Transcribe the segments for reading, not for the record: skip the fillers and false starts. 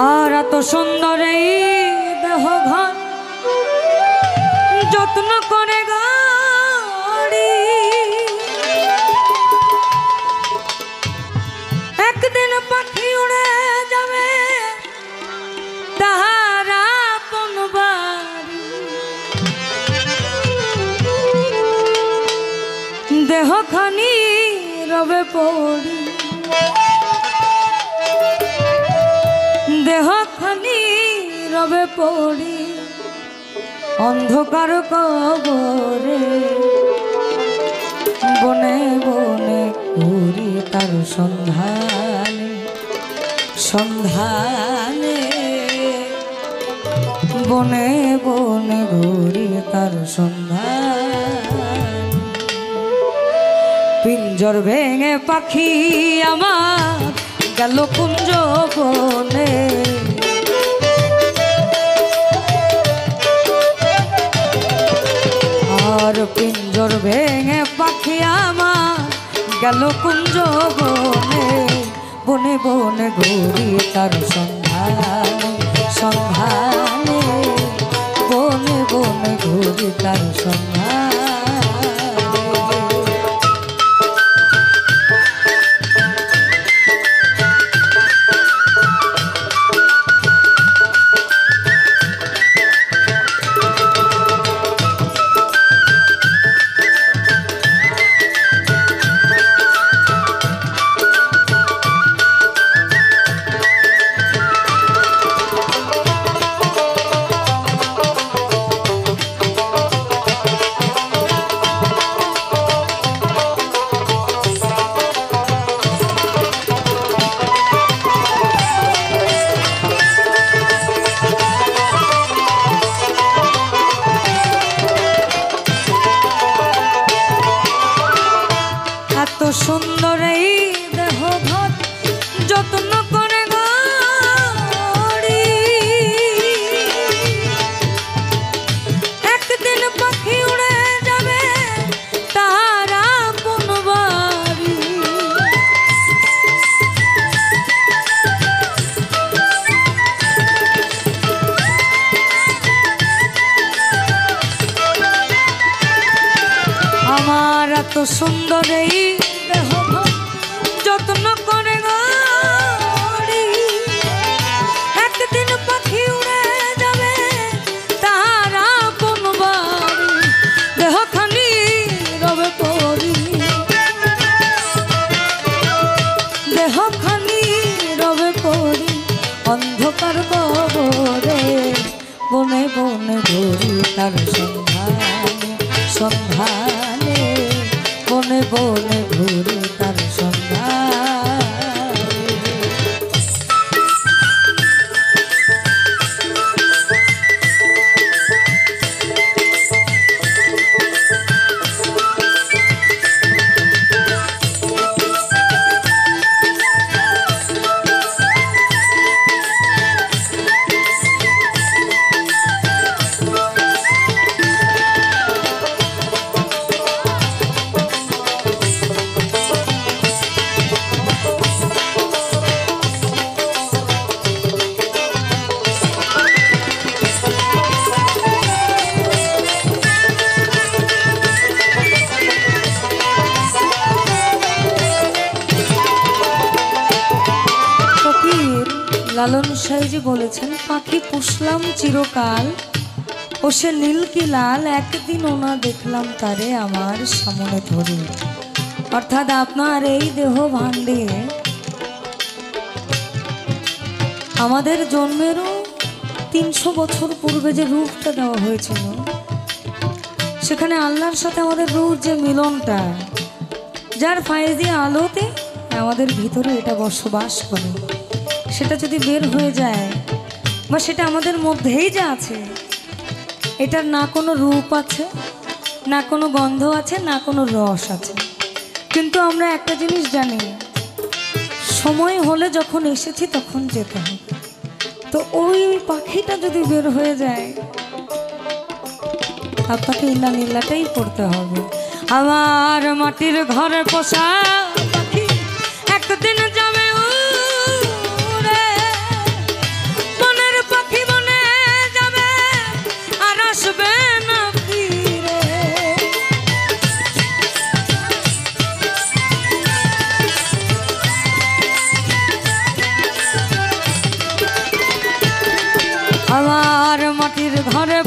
আর এত সুন্দর এই দেহ ঘর যত্ন করে গাড়ি একদিন পাখি উড়ে যাবে তাহার আপন বাড়ি দেহখানি রবে পড়ি দেহখানি রবে পড়ি অন্ধকার কবরে বনে বনে ঘুরি তার সন্ধানে সন্ধানে বনে বনে ঘুরি তার সন্ধানে পিঞ্জর ভেঙে পাখি আমার গেল কুঞ্জ বনে আর পিঞ্জর ভেঙে পাখি আমার গেল কুঞ্জ বনে বনে বনে ঘুরি তার সন্ধানে সন্ধানে বনে বনে ঘুরি তার সন্ধানে সুন্দর এই দেহ ঘর যত্ন করে গাড়ি একদিন পাখি উড়ে যাবে তার আপন বাড়ি আমার এত সুন্দর এই যত্ন করে গাড়ি একদিন পাখি উড়ে যাবে তার আপন বাড়ি দেহখানি রবে পড়ি দেহখানি রবে পড়ি অন্ধকার কবরে বনে বনে ঘুরি তার সন্ধানে সন্ধানে বনে বনে ঘুরি তার সন্ধানে লালন সাইজি বলেছেন পাখি পুষলাম চিরকাল ও সে নীল কি লাল একদিন ওনা দেখলাম তারে আমার সামনে ধরে অর্থাৎ আপনার এই দেহ ভাণ্ডে আমাদের জন্মেরও 300 বছর পূর্বে যে রূপটা দেওয়া হয়েছিল সেখানে আল্লাহর সাথে আমাদের রূপ যে মিলনটা যার ফায়েজি আলোতে আমাদের ভিতরে এটা বসবাস করে সেটা যদি বের হয়ে যায় বা সেটা আমাদের মধ্যেই যা আছে এটার না কোনো রূপ আছে না কোনো গন্ধ আছে না কোনো রস আছে কিন্তু আমরা একটা জিনিস জানি সময় হলে যখন এসেছি তখন যেতে হবে তো ওই পাখিটা যদি বের হয়ে যায় আপনাকে ইন্না নীলাটাই পড়তে হবে আমার মাটির ঘরে পোষা পাখি একদিন যাবে উড়ে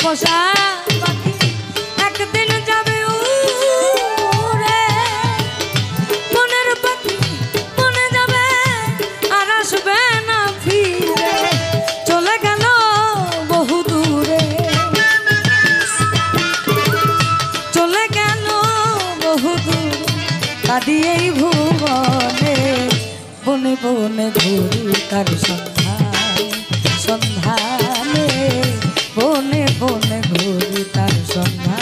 পোষা পাখি একদিন যাবে উড়ে, মনের পাখি মনে যাবে আর আসবে না ফিরে, চলে গেল বহু দূরে, চলে গেল বহু দূরে, কাঁদিয়েই ভুবনে বনে বনে ঘুরি তার সন্ধান, সন্ধানে বনে বনে ঘুরি তার সন্ধান।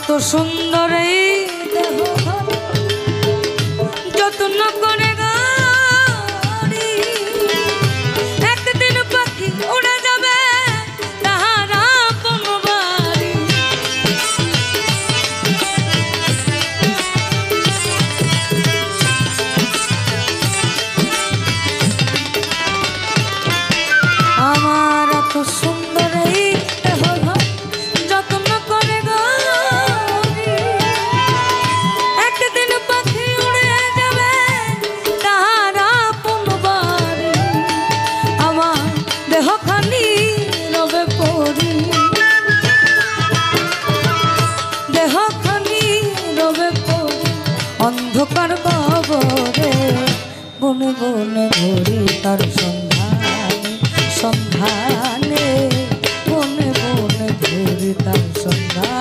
তো সুন্দর এই দেহ যত্ন করে গাড়ি, একদিন পাখি উড়ে যাবে তাহার আপন বাড়ি, আমার তো সুন্দর এই দেহ যত্ন করে অন্ধকার কবরে বনে বনে ঘুরি তার সন্ধানে, সন্ধানে বনে বনে ঘুরি তার সন্ধান।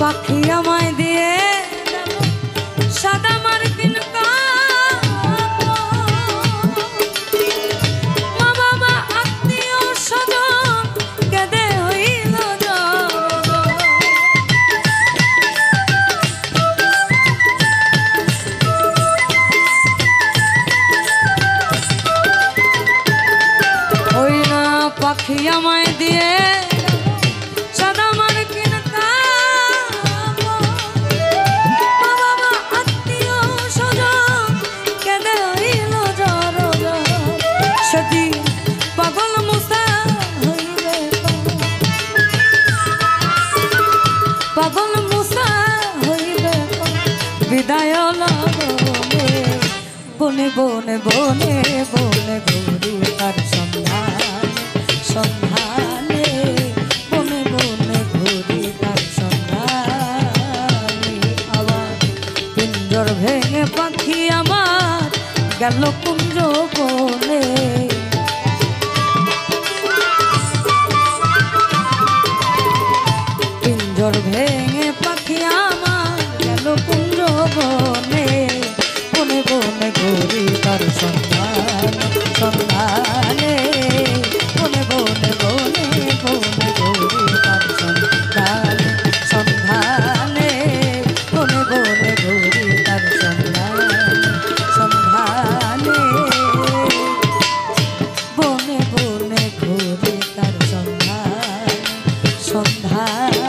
পাখি আমায় দিয়ে সাদা মার্কিন মা বাবা আত্মীয় স্বজন কেঁদে হইল ওই না পাখি আমায় দিয়ে সাদা মার্কিন পাগল মুসা হইবে, পাগল মুসা হইবে বিদায় লগনে বনে বনে বনে বনে ঘুরি তার সন্ধানে, সন্ধানে বনে বনে ঘুরি তার সন্ধানে। আবার পিঞ্জর ভেঙে পাখি আমার গেল কুঞ্জ বনে, পিঞ্জর ভেঙে পাখি আমার গেল কুঞ্জ বনে বনে বনে ঘুরি তার সন্ধান, সন্ধানে বনে বনে বনে বনে ঘুরি তার সন্ধান, সন্ধানে বনে বনে ঘুরি তার সন্ধান, সন্ধানে বনে বনে ঘুরি তার সন্ধান, সন্ধান।